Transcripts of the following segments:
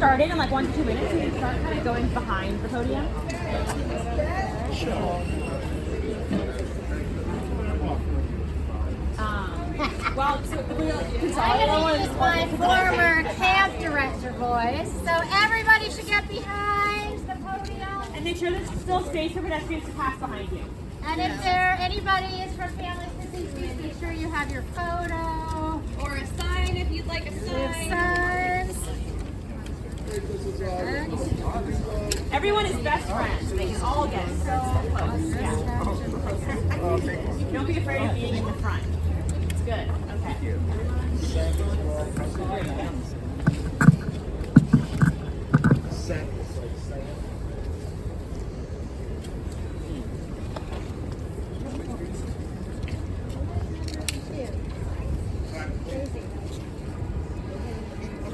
started in like 1 to 2 minutes, you can start kind of going behind the podium. Well, so we I'm going to use my former camp director voice, so everybody should get behind the podium. And make sure there's still space for pedestrians to pass behind you. And if there anybody is from Families for Safe Streets, make sure you have your photo Or a sign if you'd like a sign. signs. Everyone is best friends. They can all get so close. Yeah. Don't be afraid of being in the front. It's good. Okay.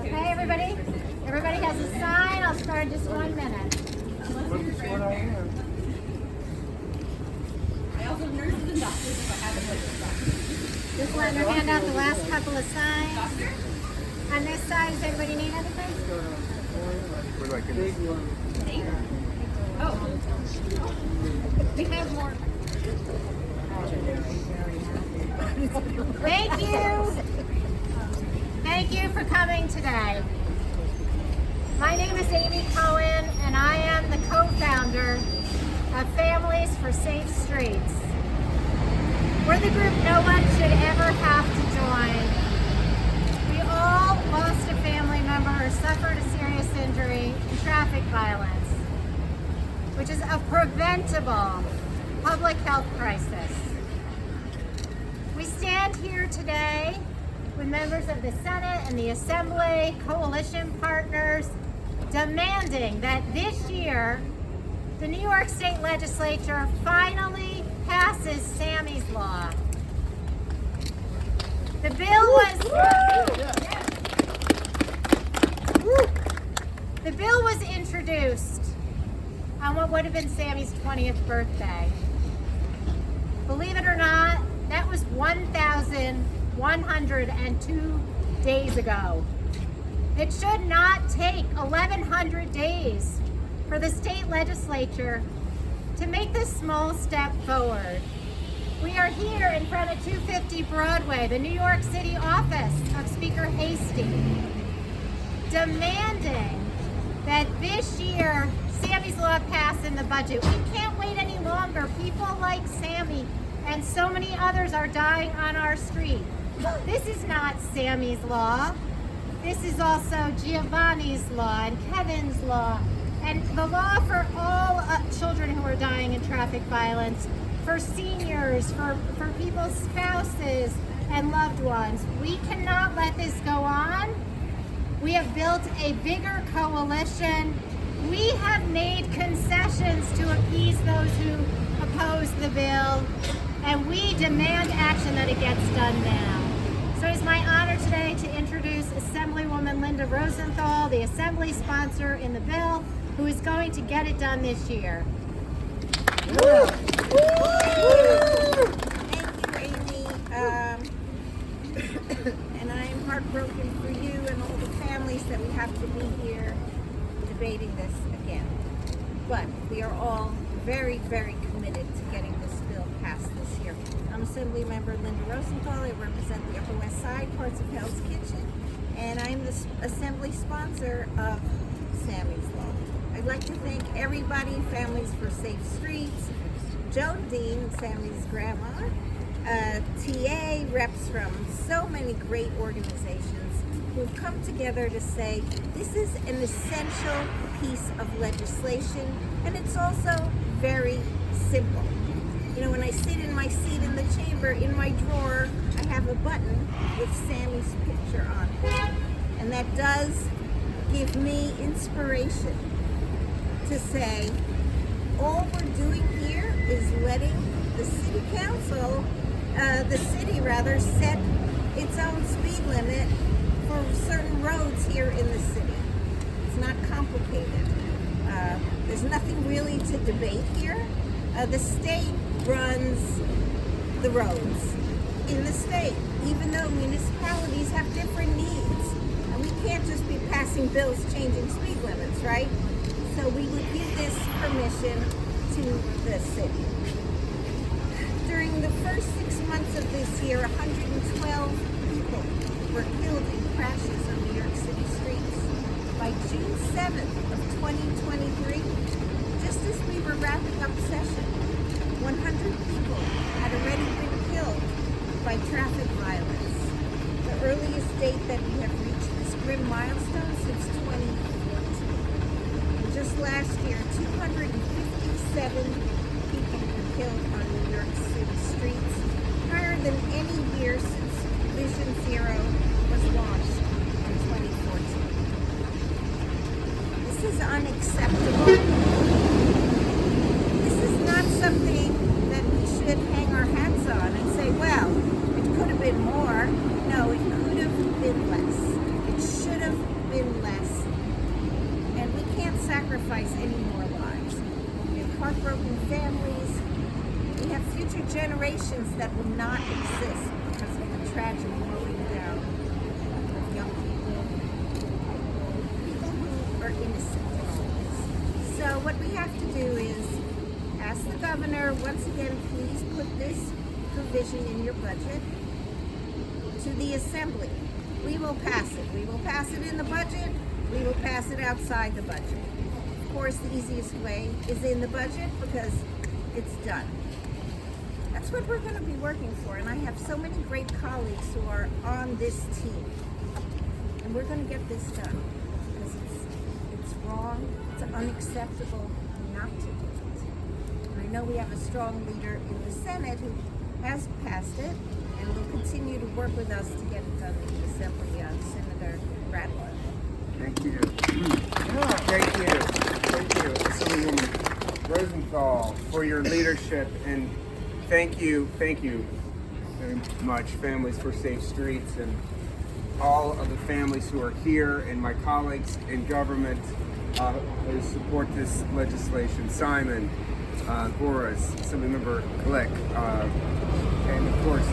Okay, everybody? Everybody has a sign. I'll start in just 1 minute. I also have nurses and doctors if I have a place to start. Just letting her hand out the last couple of signs. On this side, does everybody need anything? Oh. We have more. Thank you. Thank you for coming today. My name is Amy Cohen, and I am the co-founder of Families for Safe Streets. We're the group no one should ever have to join. We all lost a family member or suffered a serious injury in traffic violence, which is a preventable public health crisis. We stand here today with members of the Senate and the Assembly, coalition partners, demanding that this year the New York State Legislature finally passes Sammy's Law. The bill was introduced on what would have been Sammy's 20th birthday. Believe it or not, that was 1,102 days ago. It should not take 1,100 days for the state legislature to make this small step forward. We are here in front of 250 Broadway, the New York City office of Speaker Hasty, demanding that this year Sammy's Law pass in the budget. We can't wait any longer. People like Sammy and so many others are dying on our street. This is not Sammy's Law. This is also Giovanni's Law and Kevin's Law and the law for all children who are dying in traffic violence, for seniors, for people's spouses and loved ones. We cannot let this go on. We have built a bigger coalition. We have made concessions to appease those who oppose the bill, and we demand action that it gets done now. So it's my honor today to introduce Assemblywoman Linda Rosenthal, the Assembly sponsor in the bill, who is going to get it done this year. Thank you, Amy. And I am heartbroken for you and all the families that we have to be here debating this again. But we are all very, very committed to getting this bill passed this year. I'm Assemblymember Linda Rosenthal. I represent the Upper West Side, parts of Hell's Kitchen, and I'm the Assembly sponsor of Sammy's Law. I'd like to thank everybody, Families for Safe Streets, Joan Dean, Sammy's grandma, TA, reps from so many great organizations who've come together to say this is an essential piece of legislation, and it's also very simple. You know, when I sit in my seat in the chamber, in my drawer, I have a button with Sammy's picture on it. And that does give me inspiration to say, all we're doing here is letting the city council, set its own speed limit for certain roads here in the city. It's not complicated. There's nothing really to debate here. The state runs the roads in the state, even though municipalities have different needs. And we can't just be passing bills changing speed limits, right? So we would give this permission to the city. During the first 6 months of this year, 112 people were killed in crashes on New York City streets. By June 7th of 2023, just as we were wrapping up session, 100 people had already been killed by traffic violence. The earliest date that we have reached this grim milestone since 2014. And just last year, 257 people were killed on New York City streets, higher than any year since Vision Zero was launched in 2014. This is unacceptable. This is not something that we should hang our hats on and say, well, it could have been more. No, it could have been less. It should have been less. And we can't sacrifice any more lives. We have heartbroken families. We have future generations that will not exist because of the tragic mowing down of young people who are innocent in all this. So what we have to do is ask the governor, once again, please put this provision in your budget to the assembly. We will pass it. We will pass it in the budget. We will pass it outside the budget. Of course, the easiest way is in the budget because it's done. That's what we're going to be working for. And I have so many great colleagues who are on this team. And we're going to get this done because it's wrong, it's unacceptable not to do it. And I know we have a strong leader in the Senate who has passed it and will continue to work with us to get it done in the Assembly, Senator Broadway. Thank you. Thank you. Thank you, Assemblywoman Rosenthal, for your leadership, and thank you very much, Families for Safe Streets, and all of the families who are here, and my colleagues in government who support this legislation. Simon, Boris, Assemblymember Glick, and of course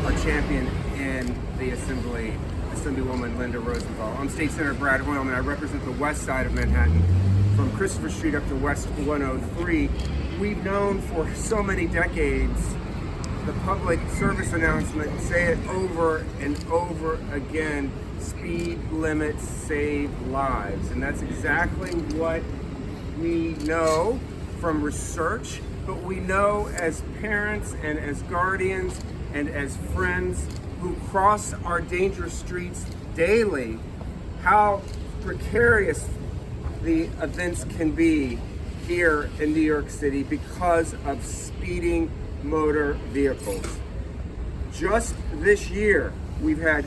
our champion in the Assembly, Assemblywoman Linda Rosenthal. I'm State Senator Brad Hoylman. I represent the west side of Manhattan, from Christopher Street up to West 103. We've known for so many decades the public service announcement, say it over and over again, speed limits save lives. And that's exactly what we know from research, but we know as parents and as guardians and as friends who cross our dangerous streets daily, how precarious the events can be here in New York City because of speeding motor vehicles. Just this year, we've had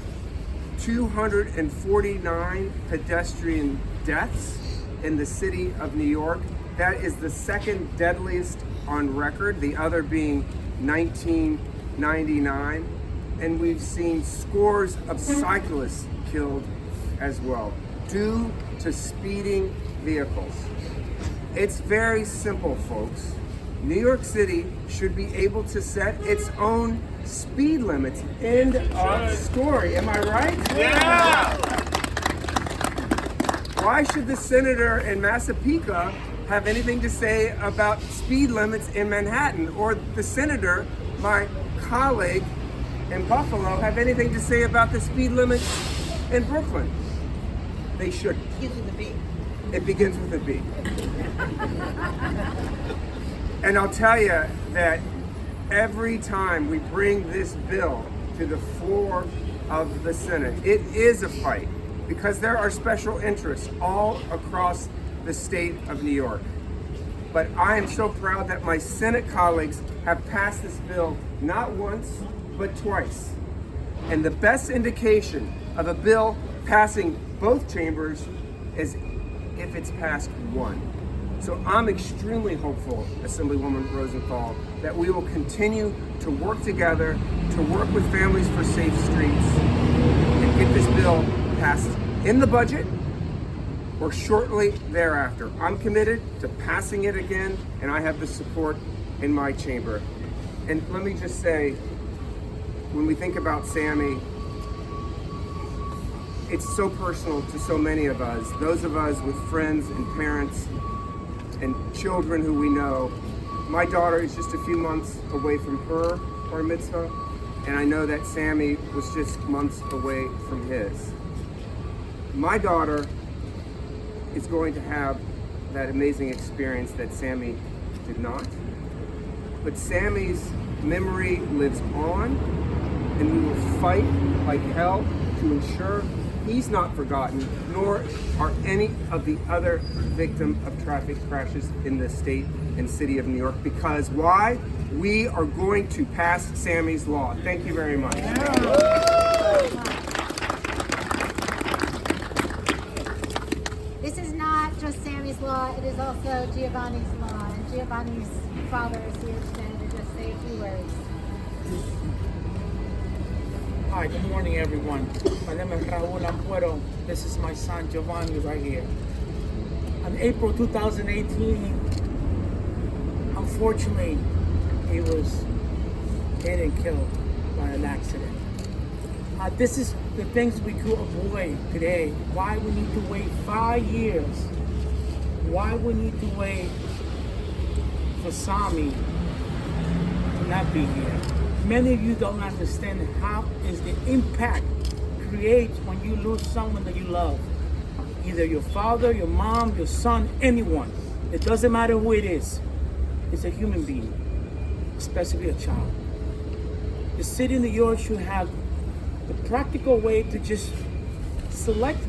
249 pedestrian deaths in the city of New York. That is the second deadliest on record, the other being 1999. And we've seen scores of cyclists killed as well, due to speeding vehicles. It's very simple, folks. New York City should be able to set its own speed limits. End of story. Am I right? Yeah! Why should the senator in Massapequa have anything to say about speed limits in Manhattan, or the senator, my colleague in Buffalo, have anything to say about the speed limits in Brooklyn? They shouldn't. It begins with a B. And I'll tell you that every time we bring this bill to the floor of the Senate, it is a fight because there are special interests all across the state of New York. But I am so proud that my Senate colleagues have passed this bill not once, but twice. And the best indication of a bill passing both chambers is if it's passed one. So I'm extremely hopeful, Assemblywoman Rosenthal, that we will continue to work together, to work with Families for Safe Streets, and get this bill passed in the budget or shortly thereafter. I'm committed to passing it again, and I have the support in my chamber. And let me just say, when we think about Sammy, it's so personal to so many of us. Those of us with friends and parents and children who we know. My daughter is just a few months away from her bar mitzvah, and I know that Sammy was just months away from his. My daughter is going to have that amazing experience that Sammy did not. But Sammy's memory lives on, and we will fight like hell to ensure he's not forgotten, nor are any of the other victims of traffic crashes in the state and city of New York. Because why? We are going to pass Sammy's law. Thank you very much. This is not just Sammy's law, it is also Giovanni's law. And Giovanni's father is here today to just say a few words. Hi, good morning, everyone. My name is Raul Ampuero. This is my son, Giovanni, right here. On April 2018, unfortunately, he was hit and killed by an accident. This is the things we could avoid today. Why we need to wait 5 years. Why we need to wait for Sammy to not be here. Many of you don't understand how is the impact creates when you lose someone that you love. Either your father, your mom, your son, anyone. It doesn't matter who it is. It's a human being, especially a child. The city of New York should have the practical way to just select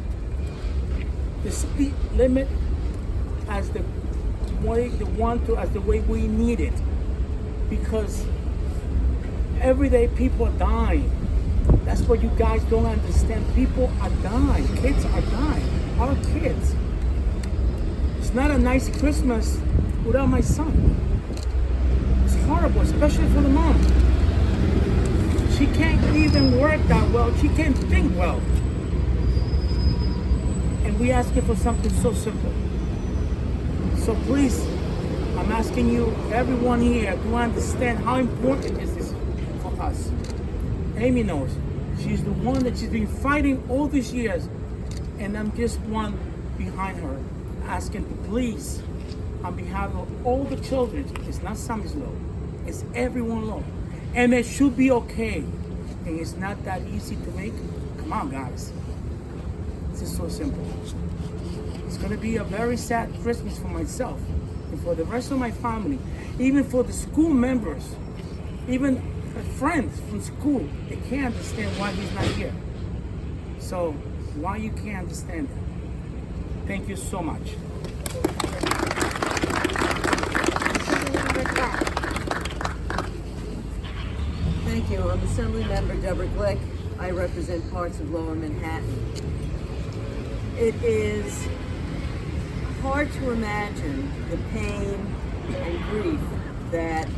the speed limit as the way we need it, because every day people are dying. That's what you guys don't understand. People are dying. Kids are dying. Our kids. It's not a nice Christmas without my son. It's horrible, especially for the mom. She can't even work that well. She can't think well. And we asking for something so simple. So please, I'm asking you, everyone here, to understand how important is this for us. Amy knows. She's the one that she's been fighting all these years, and I'm just one behind her, asking to please, on behalf of all the children, it's not Sammy's law, it's everyone's law. And it should be okay. And it's not that easy to make. Come on, guys. This is so simple. It's gonna be a very sad Christmas for myself and for the rest of my family, even for the school members, even friends from school. They can't understand why he's not here. So why you can't understand that? Thank you so much. Thank you. I'm Assemblymember Deborah Glick. I represent parts of Lower Manhattan. It is hard to imagine the pain and grief that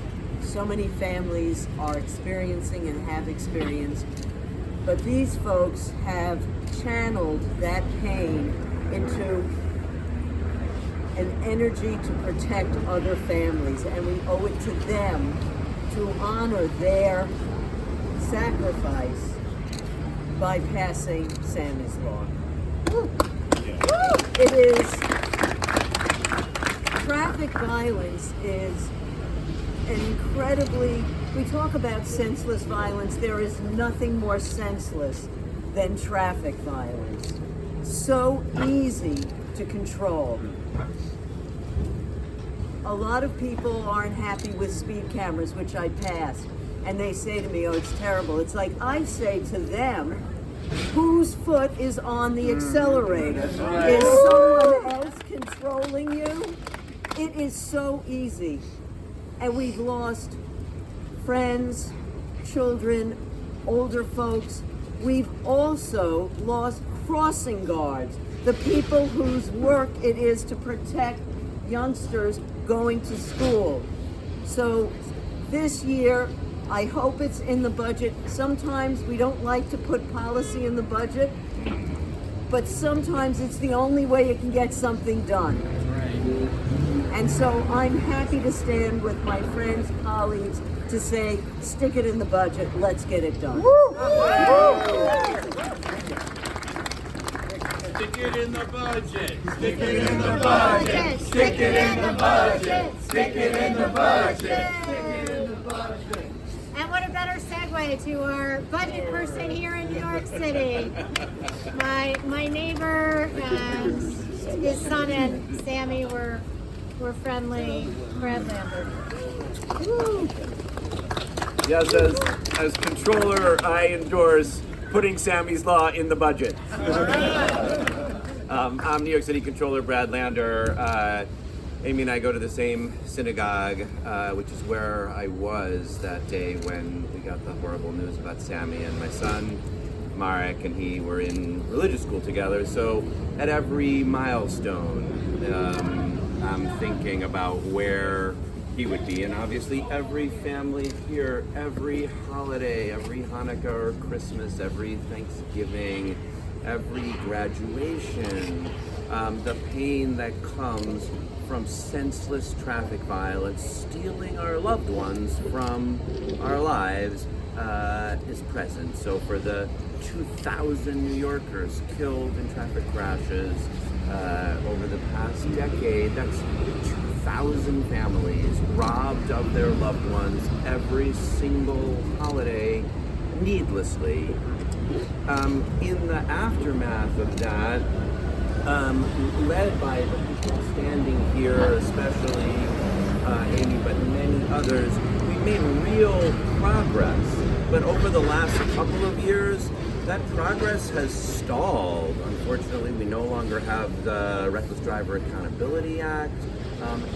so many families are experiencing and have experienced. But these folks have channeled that pain into an energy to protect other families, and we owe it to them to honor their sacrifice by passing Sammy's law. It is, traffic violence is an incredibly, we talk about senseless violence, there is nothing more senseless than traffic violence. So easy to control. A lot of people aren't happy with speed cameras, which I passed, and they say to me, oh, it's terrible. It's like I say to them, whose foot is on the accelerator? Is someone else controlling you? It is so easy. And we've lost friends, children, older folks. We've also lost crossing guards, the people whose work it is to protect youngsters going to school. So this year, I hope it's in the budget. Sometimes we don't like to put policy in the budget, but sometimes it's the only way you can get something done. And so I'm happy to stand with my friends, colleagues, to say, stick it in the budget, let's get it done. Stick it in the budget. Stick it in the budget. Stick it in the budget. Stick it in the budget. And what a better segue to our budget person here in New York City. My neighbor and his son and Sammy were friendly. Brad Lambert. Woo. Yes, as controller, I endorse putting Sammy's Law in the budget. I'm New York City Controller Brad Lander. Amy and I go to the same synagogue, which is where I was that day when we got the horrible news about Sammy, and my son, Marek, and he were in religious school together. So at every milestone, I'm thinking about where he would be, and obviously every family here, every holiday, every Hanukkah or Christmas, every Thanksgiving, every graduation, the pain that comes from senseless traffic violence, stealing our loved ones from our lives, is present. So for the 2,000 New Yorkers killed in traffic crashes over the past decade, that's 2,000 families robbed of their loved ones every single holiday needlessly. In the aftermath of that, led by the people standing here, especially Amy, but many others, we made real progress. But over the last couple of years, that progress has stalled. Unfortunately, we no longer have the Reckless Driver Accountability Act,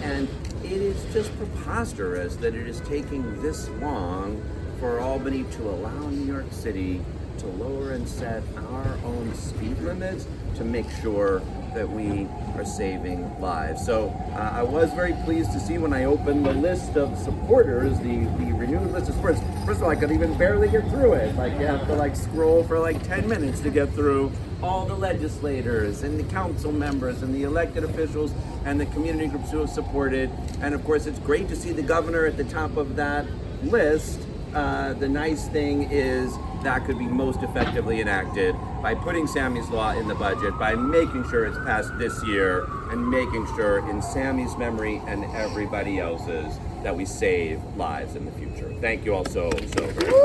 and it is just preposterous that it is taking this long for Albany to allow New York City to lower and set our own speed limits to make sure that we are saving lives. So I was very pleased to see when I opened the list of supporters, the renewed list of supporters. First of all, I could even barely get through it. Like, you have to scroll for 10 minutes to get through all the legislators and the council members and the elected officials and the community groups who have supported. And of course, it's great to see the governor at the top of that list. The nice thing is that could be most effectively enacted by putting Sammy's Law in the budget, by making sure it's passed this year, and making sure, in Sammy's memory and everybody else's, that we save lives in the future. Thank you all so very much.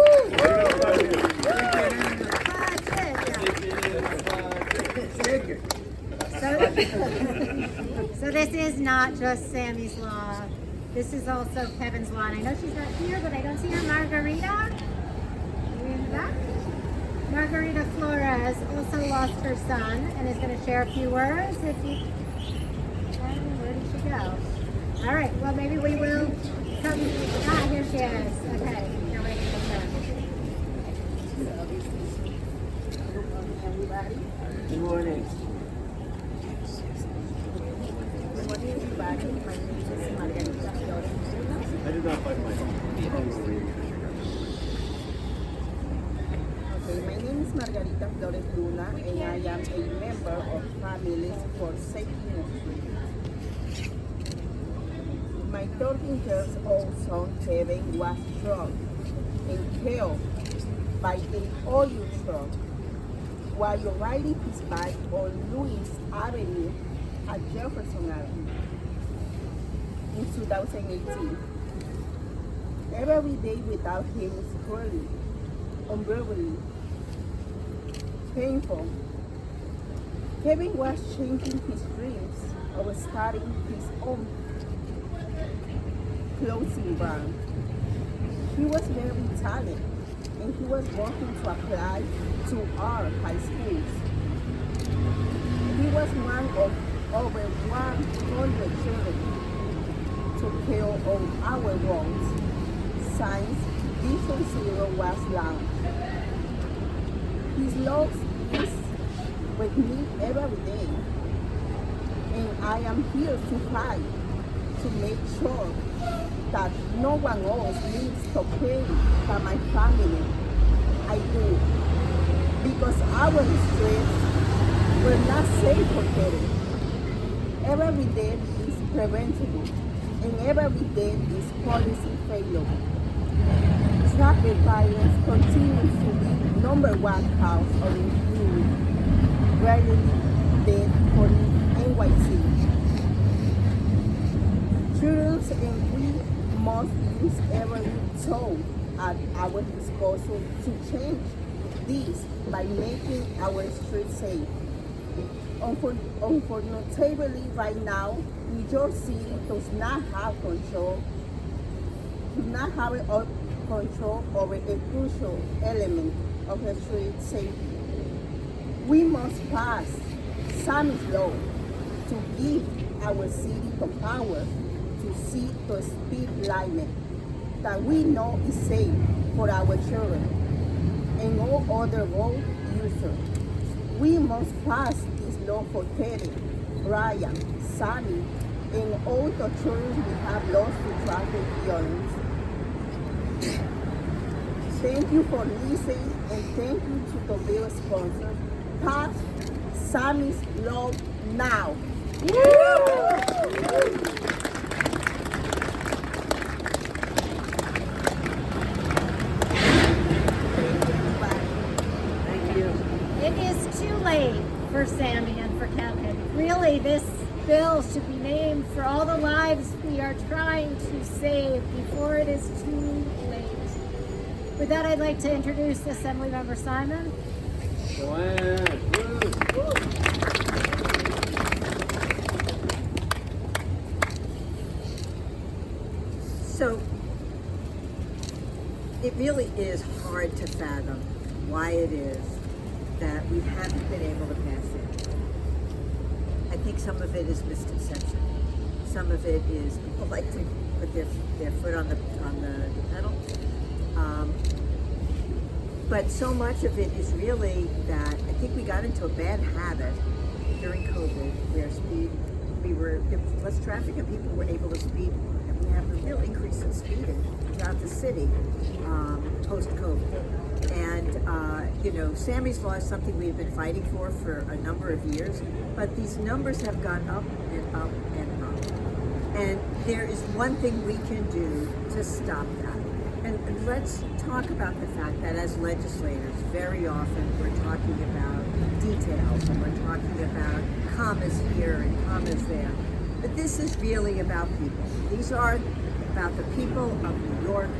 So this is not just Sammy's Law. This is also Kevin's Law. And I know she's not here, but I don't see her. Margarita? Are you in the back? Margarita Flores also lost her son and is going to share a few words. Where did she go? All right, well, maybe we will come. Here she is. Okay, you're waiting for her. Good morning. I did not find my phone. Okay, my name is Margarita Flores Luna, and I am a member of Families for Safety Street. My 13-year-old son Kevin was struck and killed by an oil truck while riding his bike on Lewis Avenue at Jefferson Avenue in 2018. Every day without him is cruelly, unbearably painful. Kevin was changing his dreams of starting his own clothing brand. He was very talented, and he was working to apply to our high schools. He was one of over 100 children to kill on our roads since Vision Zero was launched. His love is with me every day, and I am here to fight to make sure that no one else needs to pay for my family. I do, because our streets were not safe for Kevin. Every death is preventable, and every death is policy failure. Traffic violence continues to be #1 cause of injury, rarely death for NYC. Children and we must use every tool at our disposal to change this by making our streets safe. Unfortunately, right now, New York City does not have control over a crucial element of the street safety. We must pass Sammy's law to give our city the power to see the speed limit that we know is safe for our children and all other road users. We must pass this law for Teddy, Brian, Sammy, and all the children we have lost to traffic violence. Thank you for listening, and thank you to the bill sponsor. Pass Sammy's law now. It is too late for Sammy and for Kevin. Really, this bill should be named for all the lives we are trying to save before it is too late. With that, I'd like to introduce Assemblymember Simon. So it really is hard to fathom why it is that we haven't been able to pass it. I think some of it is misconception. Some of it is people like to put their foot on the pedal. But so much of it is really that I think we got into a bad habit during COVID where there was less traffic and people were able to speed, and we have a real increase in speeding throughout the city post-COVID. And Sammy's Law is something we've been fighting for a number of years, but these numbers have gone up and up and up. And there is one thing we can do to stop that. And let's talk about the fact that as legislators, very often we're talking about details and we're talking about commas here and commas there. But this is really about people. These are about the people of New York,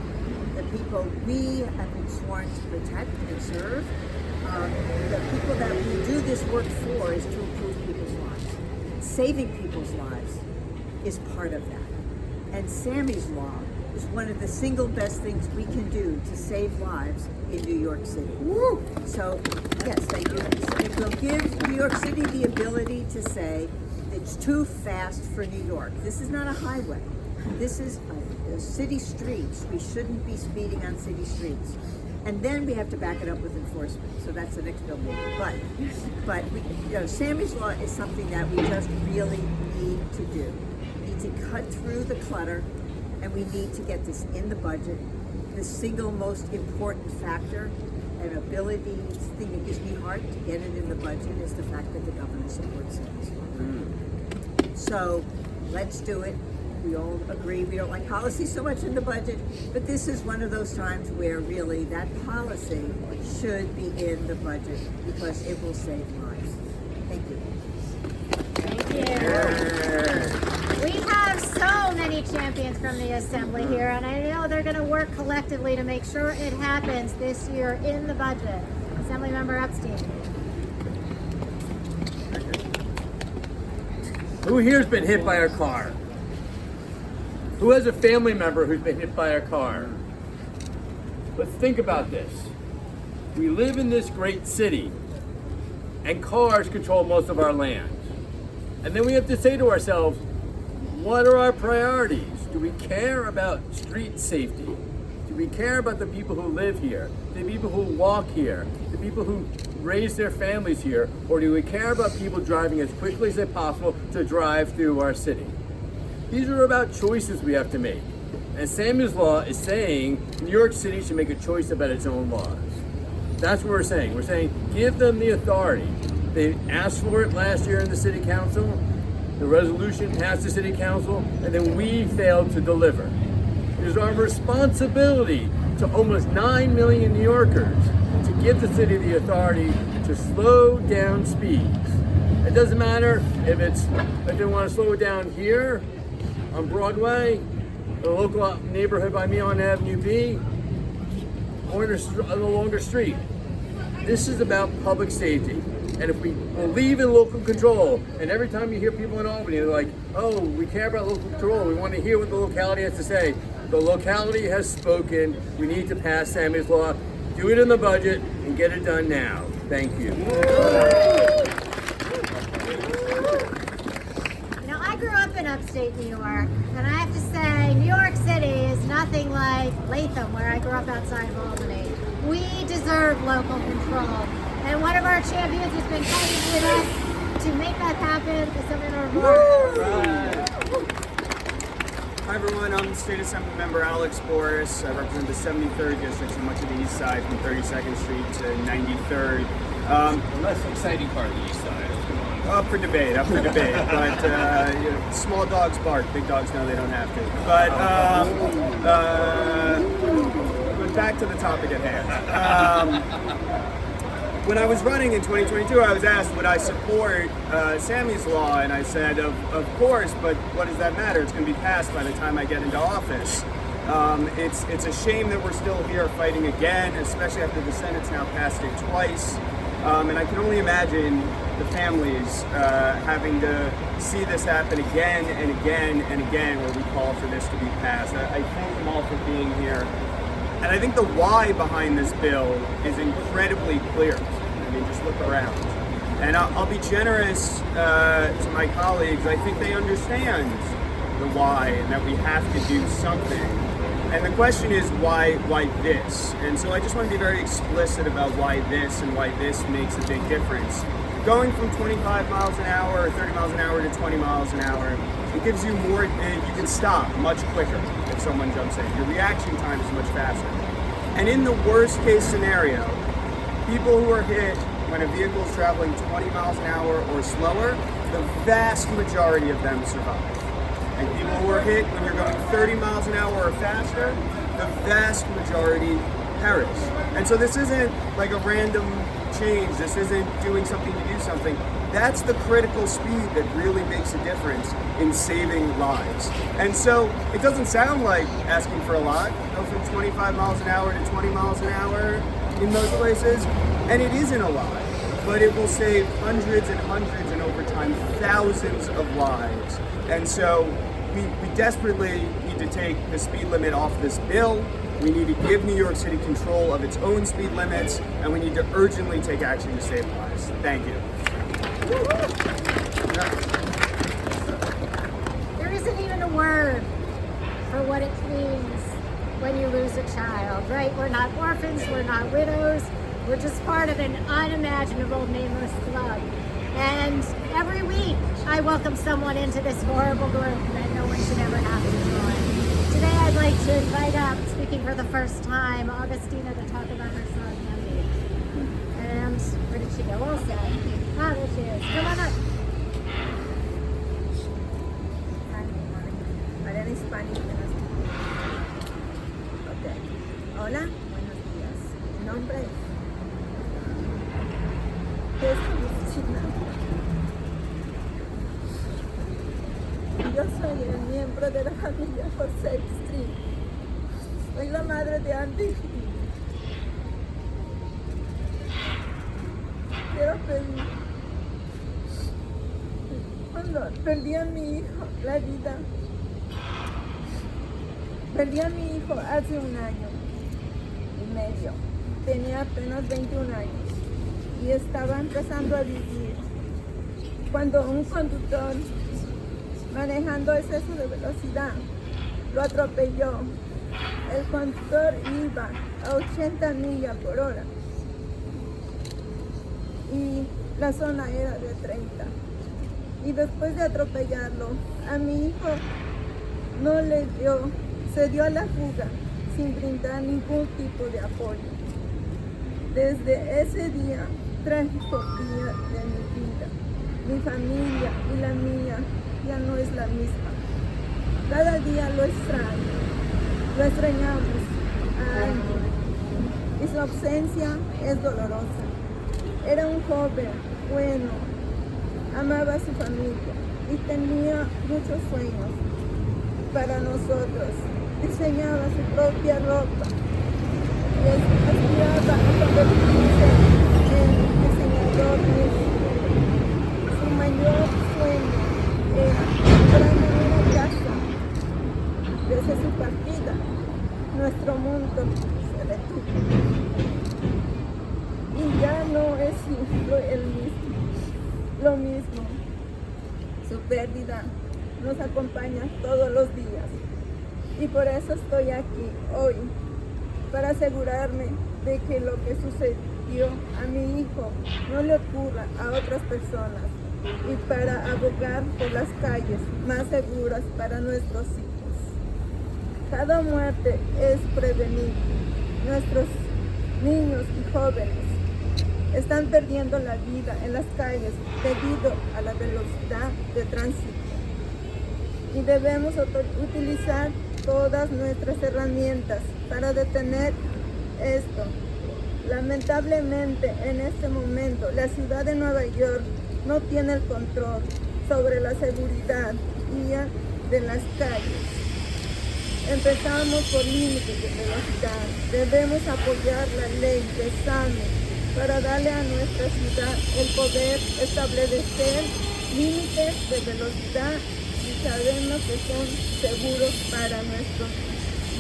the people we have been sworn to protect and serve. The people that we do this work for is to improve people's lives. Saving people's lives is part of that. And Sammy's Law is one of the single best things we can do to save lives in New York City. Woo! So, yes, thank you. It will give New York City the ability to say it's too fast for New York. This is not a highway. This is a city streets. We shouldn't be speeding on city streets. And then we have to back it up with enforcement. So that's the next bill maybe. But Sammy's Law is something that we just really need to do. We need to cut through the clutter, and we need to get this in the budget. The single most important factor and ability, thing that gives me heart to get it in the budget is the fact that the governor supports Sammy's Law. So let's do it. We all agree we don't like policy so much in the budget, but this is one of those times where really that policy should be in the budget because it will save lives. Thank you. Thank you. We have so many champions from the Assembly here, and I know they're going to work collectively to make sure it happens this year in the budget. Assemblymember Epstein. Who here's been hit by a car? Who has a family member who's been hit by a car? Let's think about this. We live in this great city, and cars control most of our land. And then we have to say to ourselves, what are our priorities? Do we care about street safety? Do we care about the people who live here, the people who walk here, the people who raise their families here, or do we care about people driving as quickly as possible to drive through our city? These are about choices we have to make. And Sammy's Law is saying New York City should make a choice about its own laws. That's what we're saying. We're saying give them the authority. They asked for it last year in the city council. The resolution passed the city council, and then we failed to deliver. It is our responsibility to almost 9 million New Yorkers to give the city the authority to slow down speeds. And It doesn't matter if they want to slow it down here on Broadway, the local neighborhood by me on Avenue B, or on the longer street. This is about public safety. And if we believe in local control, and every time you hear people in Albany, they're like, oh, we care about local control, we want to hear what the locality has to say. The locality has spoken. We need to pass Sammy's Law. Do it in the budget and get it done now. Thank you. I grew up in upstate New York, and I have to say, New York City is nothing like Latham, where I grew up outside of Albany. We deserve local control, and one of our champions has been fighting with us to make that happen. Is Senator Moore. Hi everyone, I'm State Assembly Member Alex Boris. I represent the 73rd District, so much of the East Side, from 32nd Street to 93rd. The less exciting part of the East Side. Up for debate. But small dogs bark, big dogs know they don't have to. But back to the topic at hand. When I was running in 2022, I was asked would I support Sammy's Law, and I said, of course, but what does that matter? It's going to be passed by the time I get into office. It's a shame that we're still here fighting again, especially after the Senate's now passed it twice. And I can only imagine the families having to see this happen again and again and again where we call for this to be passed. I thank them all for being here. And I think the why behind this bill is incredibly clear. I mean, just look around. And I'll be generous to my colleagues. I think they understand the why and that we have to do something. And the question is why this? And so I just want to be very explicit about why this and why this makes a big difference. Going from 25 miles an hour or 30 miles an hour to 20 miles an hour, it gives you more, you can stop much quicker if someone jumps in. Your reaction time is much faster. And in the worst case scenario, people who are hit when a vehicle is traveling 20 miles an hour or slower, the vast majority of them survive. And people who are hit when you're going 30 miles an hour or faster, the vast majority perish. And so this isn't like a random change. This isn't doing something to do something. That's the critical speed that really makes a difference in saving lives. And so it doesn't sound like asking for a lot. Go from 25 miles an hour to 20 miles an hour in most places. And it isn't a lot, but it will save hundreds and hundreds and over time thousands of lives. And so we desperately need to take the speed limit off this bill. We need to give New York City control of its own speed limits, and we need to urgently take action to save lives. Thank you. There isn't even a word for what it means when you lose a child, right? We're not orphans, we're not widows, we're just part of an unimaginable nameless club. And every week, I welcome someone into this horrible group that no one should ever have to join. Today, I'd like to invite up, speaking for the first time, Augustina to talk about her son, Andy. And where did she go also? Ah, there she is. Come on up. Hablar en Spanish. Okay. Hola, buenos días. Mi nombre es Cristina. Yo soy el miembro de la familia por 6th Street. Soy la madre de Andy. Quiero pedir, cuando perdí a mi hijo, la vida, perdí a mi hijo hace 1 año y medio. Tenía apenas 21 años y estaba empezando a vivir cuando un conductor manejando exceso de velocidad lo atropelló. El conductor iba a 80 millas por hora y la zona era de 30. Y después de atropellarlo, a mi hijo no le dio, se dio a la fuga sin brindar ningún tipo de apoyo. Desde ese día, trágico día de mi vida, mi familia y la mía ya no es la misma. Cada día lo extraño, lo extrañamos a Andy y su ausencia es dolorosa. Era un joven bueno, amaba a su familia y tenía muchos sueños para nosotros. Diseñaba su propia ropa y aspiraba a convertirse en diseñador mismo. Su mayor sueño era comprarme una casa. Desde su partida, nuestro mundo se detuvo. Y ya no es lo mismo. Su pérdida nos acompaña todos los días. Y por eso estoy aquí hoy, para asegurarme de que lo que sucedió a mi hijo no le ocurra a otras personas y para abogar por las calles más seguras para nuestros hijos. Cada muerte es prevenible. Nuestros niños y jóvenes están perdiendo la vida en las calles debido a la velocidad de tránsito. Y debemos utilizar todas nuestras herramientas para detener esto. Lamentablemente, en este momento, la ciudad de Nueva York no tiene el control sobre la seguridad guía de las calles. Empezamos por límites de velocidad. Debemos apoyar la ley de Sammy para darle a nuestra ciudad el poder establecer límites de velocidad y sabemos que son seguros para nuestros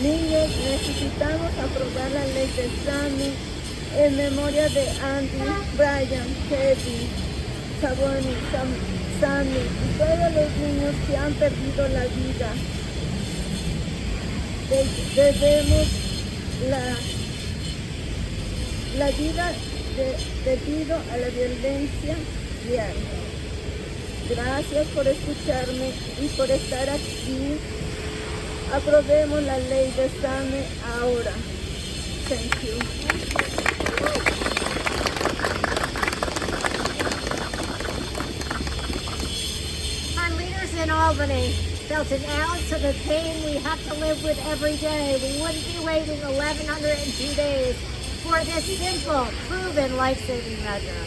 niños. Necesitamos aprobar la ley de Sammy en memoria de Andy, Brian, Kevin, Saboni, Sammy y todos los niños que han perdido la vida. Debemos la vida debido a la violencia diaria. Gracias por escucharme y por estar aquí. Aprobemos la ley de Sammy ahora. Thank you. Our leaders in Albany felt an ounce of the pain we have to live with every day. We wouldn't be waiting 1,102 days for this simple, proven life-saving measure.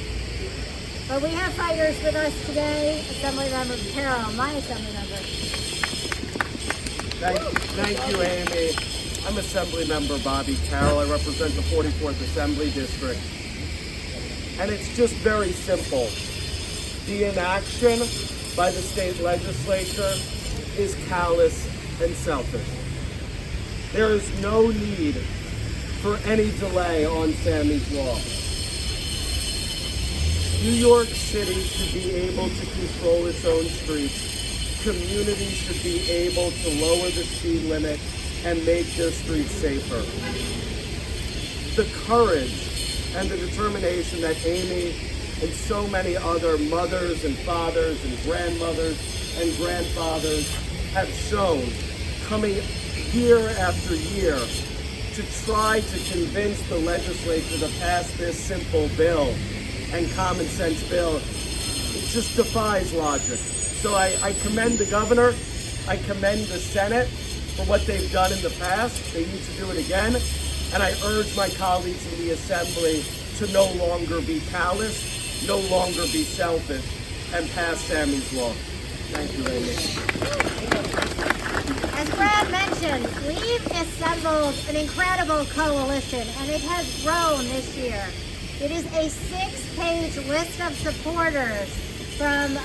But we have fighters with us today. Assemblymember Carroll, my Assemblymember. Thank you, Amy. I'm Assemblymember Bobby Carroll. I represent the 44th Assembly District. And it's just very simple. The inaction by the state legislature is callous and selfish. There is no need for any delay on Sammy's Law. New York City should be able to control its own streets. Communities should be able to lower the speed limit and make their streets safer. The courage and the determination that Amy and so many other mothers and fathers and grandmothers and grandfathers have shown coming year after year to try to convince the legislature to pass this simple bill and common sense bill, it just defies logic. So I commend the governor, I commend the Senate for what they've done in the past. They need to do it again. And I urge my colleagues in the Assembly to no longer be callous, no longer be selfish, and pass Sammy's Law. Thank you, Amy. As Brad mentioned, we've assembled an incredible coalition, and it has grown this year. It is a 6-page list of supporters from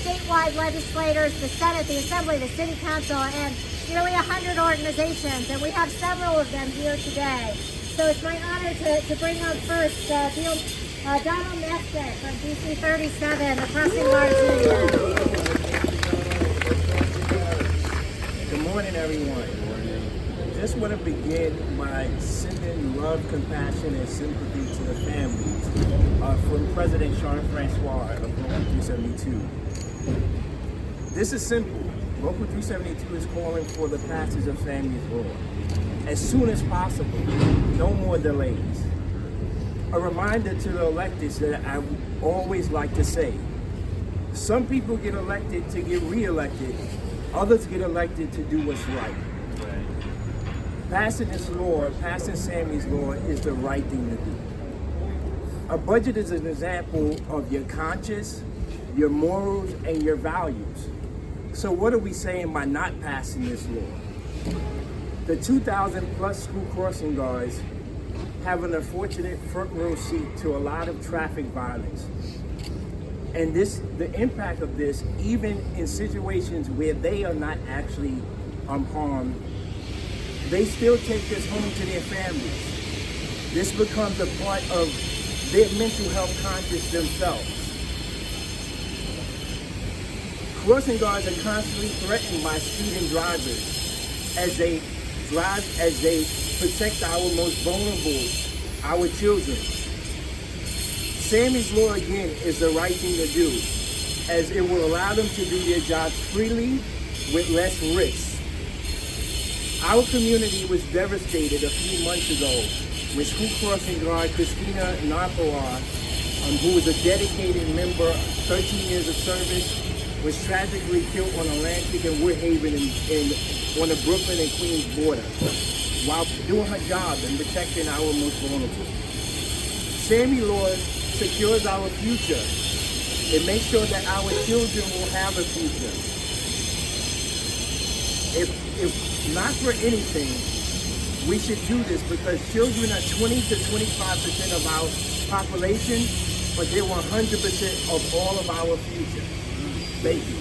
statewide legislators, the Senate, the Assembly, the City Council, and nearly 100 organizations, and we have several of them here today. So it's my honor to bring up first Donald Messick from DC 37, the Crossing Guards Union. Good morning, everyone. Just want to begin by sending love, compassion, and sympathy to the families from President Jean-Francois of Local 372. This is simple. Local 372 is calling for the passage of Sammy's Law as soon as possible. No more delays. A reminder to the electeds that I always like to say, some people get elected to get re-elected, others get elected to do what's right. Passing this law, passing Sammy's Law, is the right thing to do. A budget is an example of your conscience, your morals, and your values. So what are we saying by not passing this law? The 2,000 plus school crossing guards have an unfortunate front row seat to a lot of traffic violence. And the impact of this, even in situations where they are not actually harmed, they still take this home to their families. This becomes a part of their mental health conscious themselves. Crossing guards are constantly threatened by speeding drivers as they protect our most vulnerable, our children. Sammy's law, again, is the right thing to do, as it will allow them to do their jobs freely with less risk. Our community was devastated a few months ago when school crossing guard Christina Narpawar, who was a dedicated member, 13 years of service, was tragically killed on Atlantic and Woodhaven on the Brooklyn and Queens border while doing her job and protecting our most vulnerable. Sammy Law secures our future. It makes sure that our children will have a future. If not for anything, we should do this because children are 20 to 25% of our population, but they're 100% of all of our future. Thank you.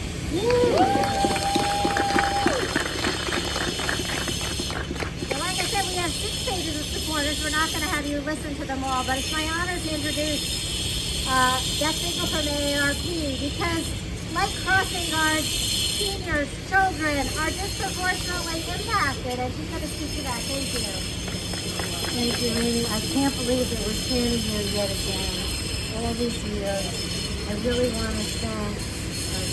Well, like I said, we have 6 pages of supporters. We're not going to have you listen to them all, but it's my honor to introduce Beth Finkel from AARP because, like crossing guards, seniors, children are disproportionately impacted, and she's going to speak to that. Thank you. Thank you, Amy. I can't believe that we're standing here yet again, all these years. I really want to thank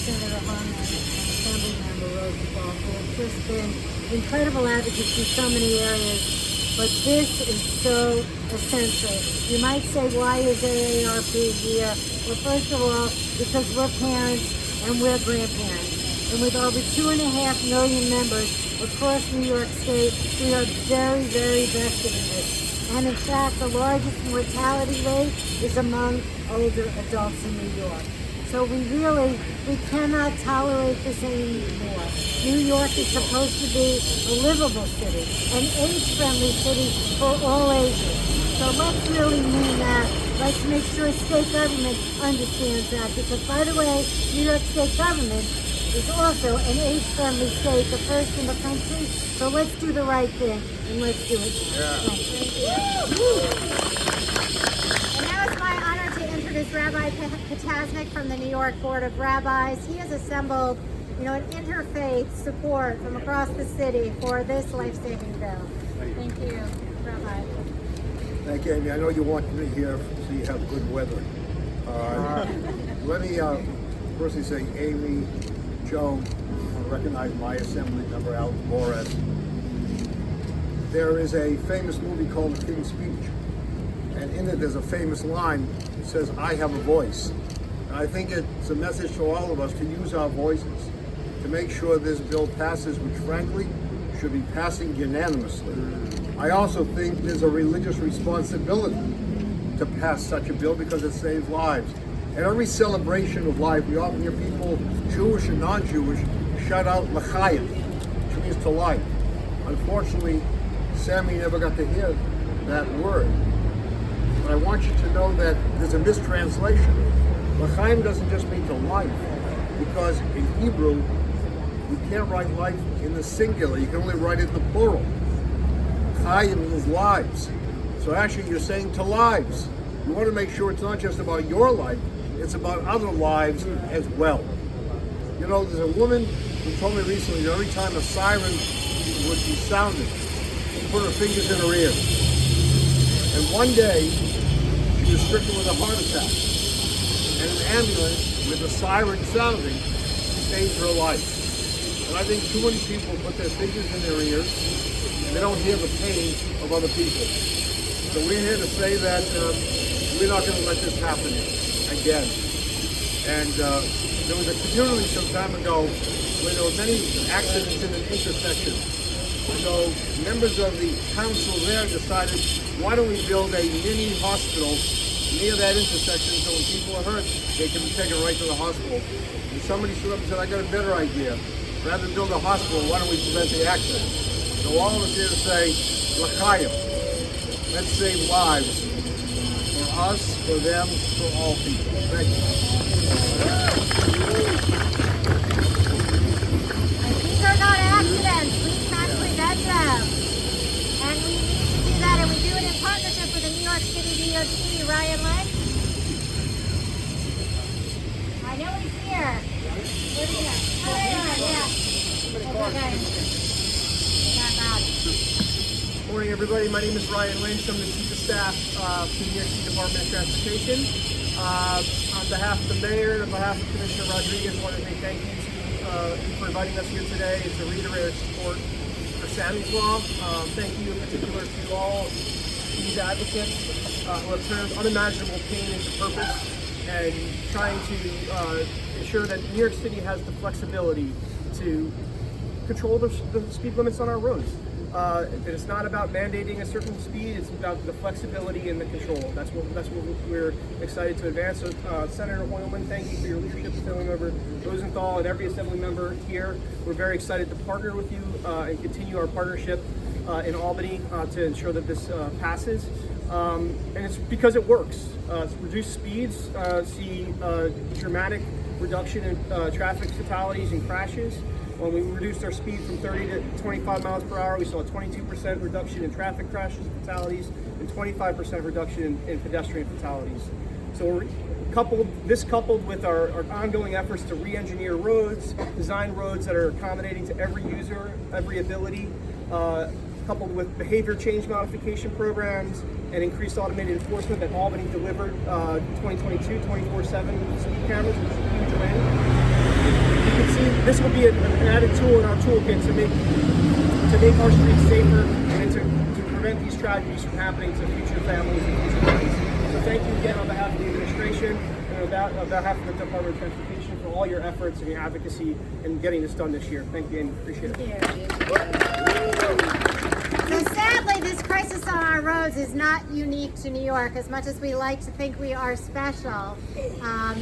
Senator Harman and Assemblymember Rosenthal, who have just been incredible advocates in so many areas. But this is so essential. You might say, why is AARP here? Well, first of all, because we're parents and we're grandparents. And with over 2.5 million members across New York State, we are very, very vested in this. And in fact, the largest mortality rate is among older adults in New York. So we cannot tolerate this anymore. New York is supposed to be a livable city, an age-friendly city for all ages. So let's really mean that. Let's make sure state government understands that. Because, by the way, New York state government is also an age-friendly state, the first in the country. So let's do the right thing, and let's do it. Thank you. And now it's my honor to introduce Rabbi Potasnik from the New York Board of Rabbis. He has assembled, an interfaith support from across the city for this life-saving bill. Thank you, Rabbi. Thank you, Amy. I know you wanted me here so you have good weather. Let me firstly say, Amy, Joe, I recognize my assembly member, Alex Morris. There is a famous movie called The King's Speech, and in it there's a famous line that says, I have a voice. And I think it's a message to all of us to use our voices to make sure this bill passes, which frankly should be passing unanimously. I also think there's a religious responsibility to pass such a bill because it saves lives. At every celebration of life, we often hear people, Jewish and non-Jewish, shout out l'chaim, which means to life. Unfortunately, Sammy never got to hear that word. But I want you to know that there's a mistranslation. L'chaim doesn't just mean to life, because in Hebrew, you can't write life in the singular, you can only write it in the plural. Chaim means lives. So actually you're saying to lives. You want to make sure it's not just about your life, it's about other lives as well. There's a woman who told me recently that every time a siren would be sounded, she put her fingers in her ears. And one day, she was stricken with a heart attack. And an ambulance with a siren sounding saved her life. And I think too many people put their fingers in their ears and they don't hear the pain of other people. So we're here to say that we're not going to let this happen again. And there was a community some time ago where there were many accidents in an intersection. So members of the council there decided, why don't we build a mini hospital near that intersection, so when people are hurt, they can be taken right to the hospital. And somebody stood up and said, I got a better idea. Rather than build a hospital, why don't we prevent the accident? So all of us here to say, L'chaim. Let's save lives. For us, for them, for all people. Thank you. These are not accidents. We can prevent them. And we need to do that, and we do it in partnership with the New York City DOT. Ryan Lynch? I know he's here. Where's he at? Oh, there you are, yeah. Okay. Not bad. Morning, everybody. My name is Ryan Lynch. I'm the Chief of Staff for the New York City Department of Transportation. On behalf of the Mayor and on behalf of Commissioner Rodriguez, I want to say thank you for inviting us here today and to reiterate our support for Sammy's Law. Thank you in particular to all these advocates who have turned unimaginable pain into purpose and trying to ensure that New York City has the flexibility to control the speed limits on our roads. It's not about mandating a certain speed, it's about the flexibility and the control. That's what we're excited to advance. So, Senator Hoylman, thank you for your leadership, Assemblymember Rosenthal, and every Assembly member here. We're very excited to partner with you and continue our partnership in Albany to ensure that this passes. And it's because it works. Reduced speeds, see dramatic reduction in traffic fatalities and crashes. When we reduced our speed from 30 to 25 miles per hour, we saw a 22% reduction in traffic crashes and fatalities and 25% reduction in pedestrian fatalities. So we're coupled with our ongoing efforts to re-engineer roads, design roads that are accommodating to every user, every ability, coupled with behavior change modification programs and increased automated enforcement that Albany delivered 2022, 24/7 speed cameras, which is a huge win. You can see this will be an added tool in our toolkit to make our streets safer and to prevent these tragedies from happening to future families and future kids. So thank you again on behalf of the administration and on behalf of the Department of Transportation for all your efforts and your advocacy in getting this done this year. Thank you, and appreciate it. So sadly, this crisis on our roads is not unique to New York, as much as we like to think we are special.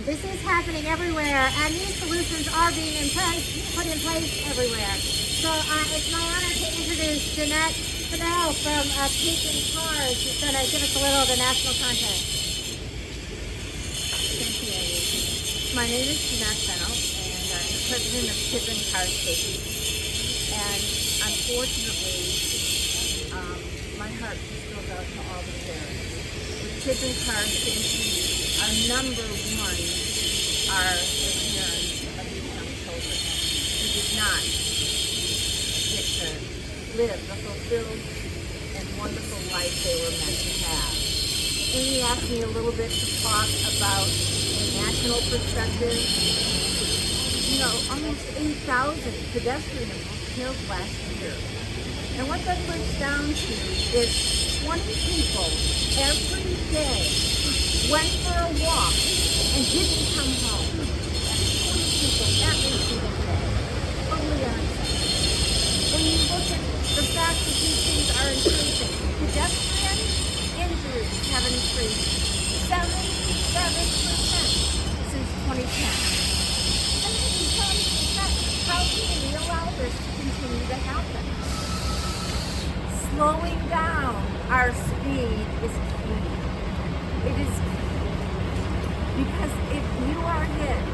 This is happening everywhere, and these solutions are being put in place everywhere. So it's my honor to introduce Jeanette Fennell from Pekin Cars, who's going to give us a little of the national context. Thank you, Amy. My name is Jeanette Fennell, and I'm the president of Pekin Car Safety. And unfortunately, my heart just goes out to all the parents. With Pekin Car Safety, our number one are the parents of these young children who did not get to live the fulfilled and wonderful life they were meant to have. Amy asked me a little bit to talk about a national perspective. You know, almost 8,000 pedestrians were killed last year. And what that breaks down to is 20 people every day went for a walk and didn't come home. That's 20 people every single day. Totally unacceptable. When you look at the fact that these things are increasing, pedestrian injuries have increased 77% since 2010. 77%. How can we allow this to continue to happen? Slowing down our speed is key. It is key. Because if you are hit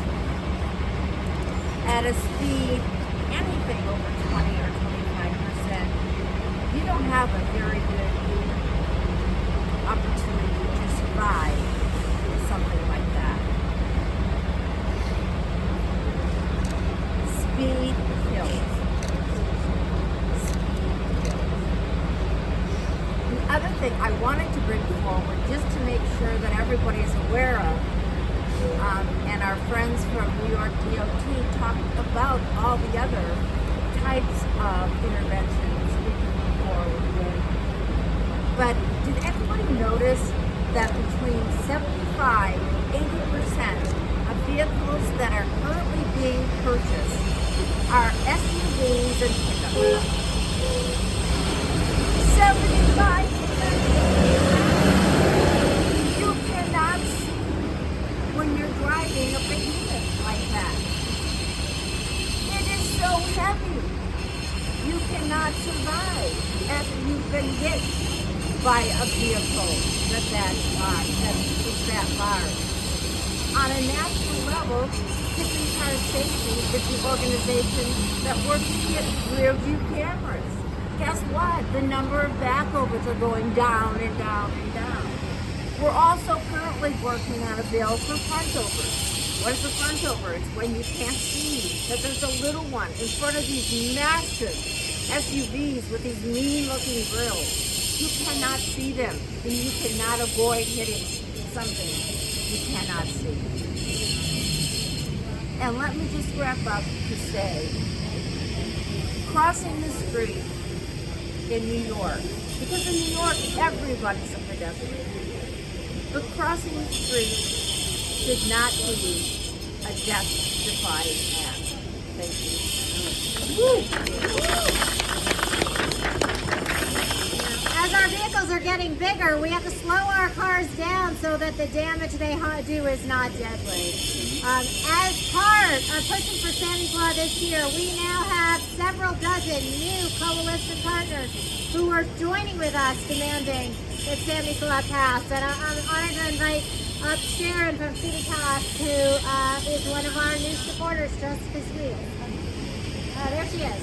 at a speed anything over 20 or 25%, you don't have a very good opportunity to survive something like that. Speed kills. Other thing I wanted to bring forward, just to make sure that everybody is aware of, and our friends from New York DOT talked about all the other types of interventions we can move forward with. But did anybody notice that between 75 and 80% of vehicles that are currently being purchased are SUVs and pickups? 75%. You cannot a behemoth like that. It is so heavy. You cannot survive after you've been hit by a vehicle that's that large. On a national level, Tiffin Car Safety is the organization that works to get rear view cameras. Guess what? The number of backovers are going down and down and down. We're also currently working on a bill for frontovers. What is a frontover? It's when you can't see that there's a little one in front of these massive SUVs with these mean-looking grills. You cannot see them, and you cannot avoid hitting something you cannot see. And let me just wrap up to say, crossing the street in New York, because in New York everybody's a pedestrian, but crossing the street should not be a death-defying act. Thank you. As our vehicles are getting bigger, we have to slow our cars down so that the damage they do is not deadly. As part of pushing for Sammy's Law this year, we now have several dozen new coalition partners who are joining with us demanding that Sammy's Law pass. And I'm honored to invite up Sharon from City Cost, who is one of our new supporters just this week. There she is.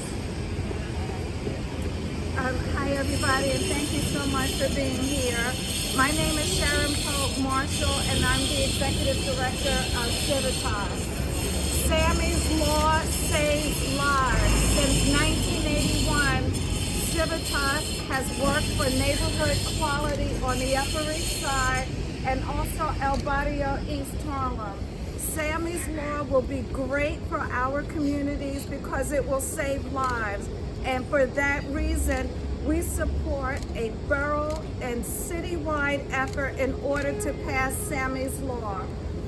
Hi everybody, and thank you so much for being here. My name is Sharon Polk Marshall, and I'm the Executive Director of Civitas. Sammy's Law saves lives. Since 1981, Civitas has worked for neighborhood equality on the Upper East Side and also El Barrio East Harlem. Sammy's Law will be great for our communities because it will save lives. And for that reason, we support a borough and citywide effort in order to pass Sammy's Law.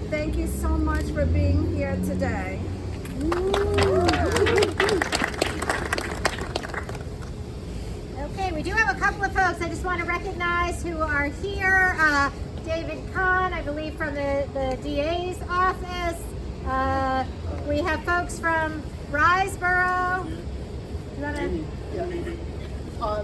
Thank you so much for being here today. Okay, we do have a couple of folks I just want to recognize who are here. David Kahn, I believe from the DA's office. We have folks from Riseboro. Oh,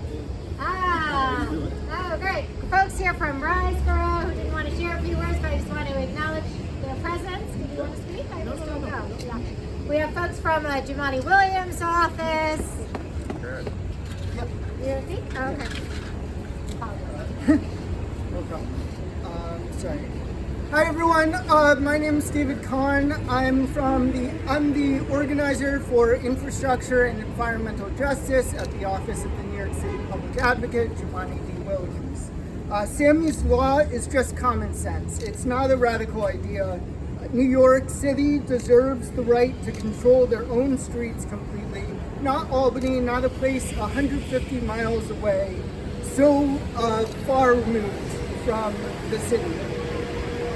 great. Folks here from Riseboro who didn't want to share a few words, but I just want to acknowledge their presence. Did you want to speak? I just don't know. Yeah. We have folks from Jumani Williams' office. Good. Yep. You want to speak? Oh, okay. No problem. Sorry. Hi everyone, my name is David Kahn. I'm the organizer for infrastructure and environmental justice at the Office of the New York City Public Advocate, Jumani D. Williams. Sammy's Law is just common sense. It's not a radical idea. New York City deserves the right to control their own streets completely. Not Albany, not a place 150 miles away, so far removed from the city.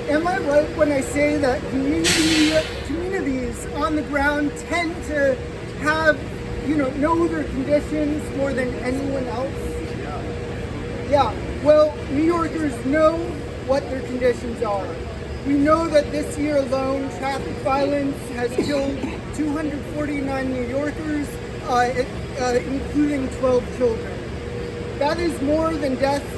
Am I right when I say that communities on the ground tend to have, know their conditions more than anyone else? Yeah. Well, New Yorkers know what their conditions are. We know that this year alone, traffic violence has killed 249 New Yorkers, including 12 children. That is more than deaths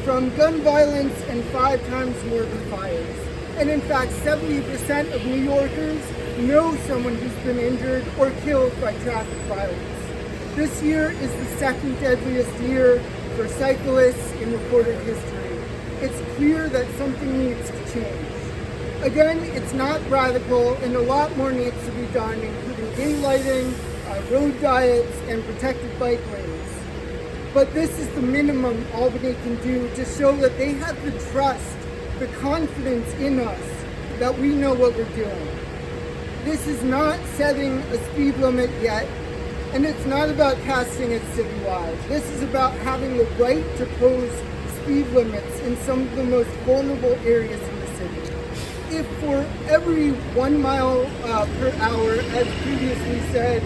from gun violence and 5 times more than fires. And in fact, 70% of New Yorkers know someone who's been injured or killed by traffic violence. This year is the second deadliest year for cyclists in recorded history. It's clear that something needs to change. Again, it's not radical, and a lot more needs to be done, including daylighting, road diets, and protected bike lanes. But this is the minimum Albany can do to show that they have the trust, the confidence in us that we know what we're doing. This is not setting a speed limit yet, and it's not about casting it citywide. This is about having the right to pose speed limits in some of the most vulnerable areas in the city. If for every 1 mile per hour, as previously said,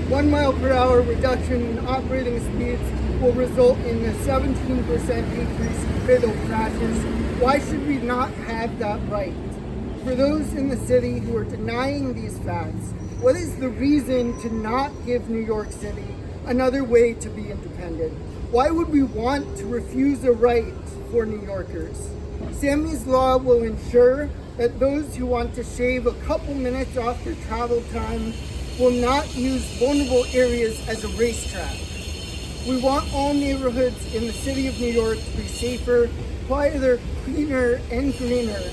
1 mile per hour reduction in operating speeds will result in a 17% decrease in fatal crashes, why should we not have that right? for those in the city who are denying these facts, what is the reason to not give New York City another way to be independent? Why would we want to refuse a right for New Yorkers? Sammy's Law will ensure that those who want to shave a couple minutes off their travel time will not use vulnerable areas as a racetrack. We want all neighborhoods in the city of New York to be safer, quieter, cleaner, and greener.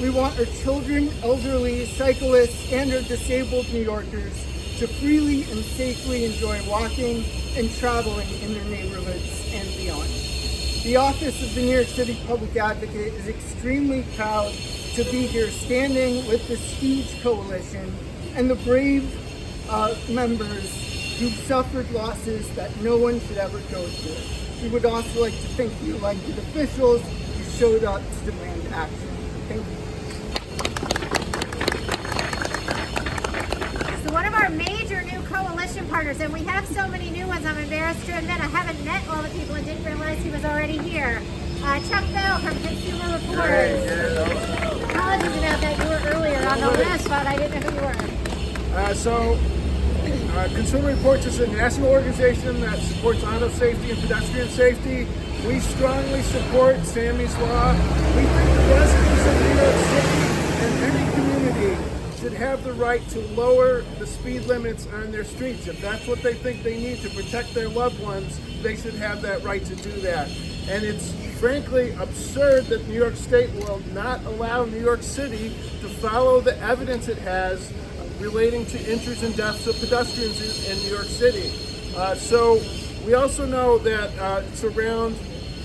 We want our children, elderly, cyclists, and our disabled New Yorkers to freely and safely enjoy walking and traveling in their neighborhoods and beyond. The Office of the New York City Public Advocate is extremely proud to be here standing with the Speech Coalition and the brave members who've suffered losses that no one should ever go through. We would also like to thank the elected officials who showed up to demand action. Thank you. So one of our major new coalition partners, and we have so many new ones, I'm embarrassed to admit I haven't met all the people and didn't realize he was already here. Chuck Bell from Consumer Reports. Apologies about that, you were earlier on the list, but I didn't know who you were. Consumer Reports is a national organization that supports auto safety and pedestrian safety. We strongly support Sammy's Law. We think the residents of New York City and any community should have the right to lower the speed limits on their streets. If that's what they think they need to protect their loved ones, they should have that right to do that. And it's frankly absurd that New York State will not allow New York City to follow the evidence it has relating to injuries and deaths of pedestrians in New York City. So we also know that it's around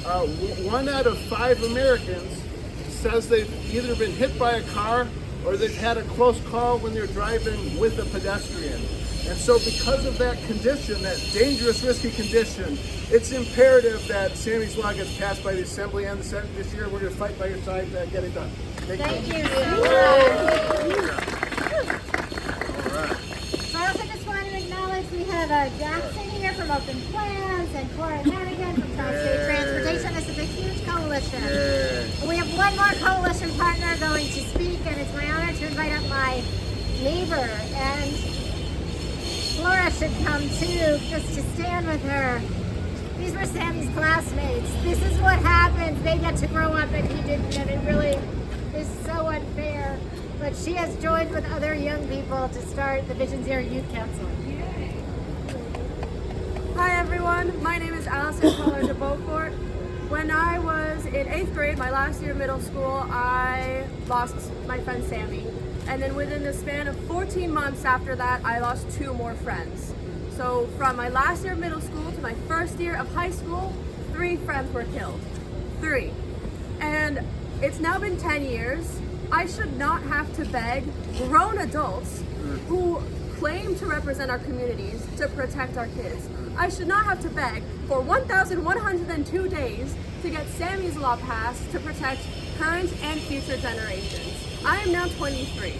1 out of 5 Americans says they've either been hit by a car or they've had a close call when they're driving with a pedestrian. And so because of that condition, that dangerous, risky condition, it's imperative that Sammy's Law gets passed by the Assembly and the Senate this year. We're going to fight by your side to get it done. Thank you so much. So I also just want to acknowledge we have Jackson here from Open Plans and Cora Hannigan from Tri-State Transportation. This is a huge coalition. We have one more coalition partner going to speak, and it's my honor to invite up my neighbor. And Flora should come too, just to stand with her. These were Sammy's classmates. This is what happens. They get to grow up and he didn't, and it really is so unfair. But she has joined with other young people to start the Vision Zero Youth Council. Hi everyone, my name is Allison Pollard de Beaufort. When I was in 8th grade, my last year of middle school, I lost my friend Sammy. And then within the span of 14 months after that, I lost 2 more friends. So from my last year of middle school to my first year of high school, 3 friends were killed. 3. And it's now been 10 years. I should not have to beg grown adults who claim to represent our communities to protect our kids. I should not have to beg for 1,102 days to get Sammy's Law passed to protect current and future generations. I am now 23.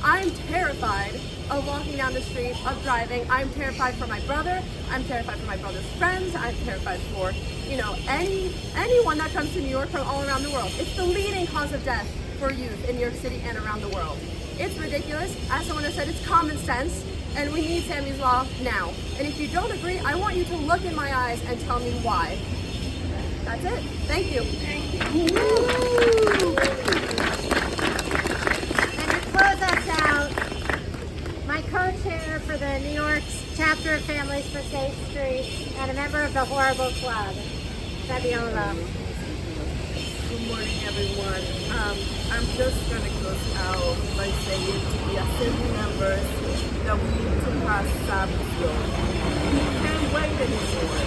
I'm terrified of walking down the street, of driving. I'm terrified for my brother. I'm terrified for my brother's friends. I'm terrified for, anyone that comes to New York from all around the world. It's the leading cause of death for youth in New York City and around the world. It's ridiculous. As someone has said, it's common sense, and we need Sammy's Law now. And if you don't agree, I want you to look in my eyes and tell me why. That's it. Thank you. Thank you. And to close us out, my co-chair for the New York chapter of Families for Safe Streets and a member of the Horrible Club, Fabiola. Good morning, everyone. I'm just going to close out by saying to the assembly members that we need to pass Sammy's Law. We can't wait anymore.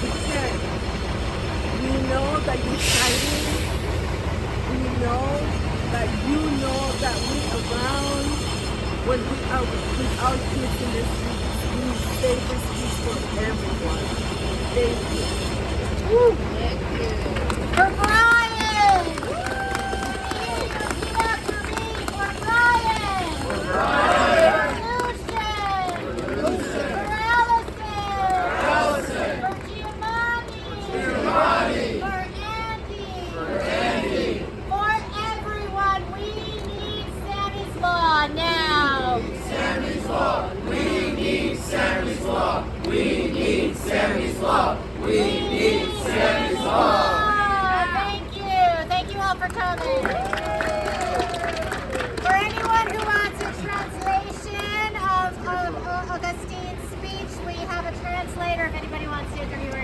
We can't. We know that you're fighting. We know that you know that we around when we are with our kids in the streets. We need safer streets for everyone. Thank you. Woo. Thank you. For Brian! Repeat after me. For Brian! For Brian! For Lucian! For Allison! For Giovanni! For Andy! For everyone, we need We need Sammy's law. Thank you. Thank you all for coming. For anyone who wants a translation of Augustine's speech, we have a translator if anybody wants to.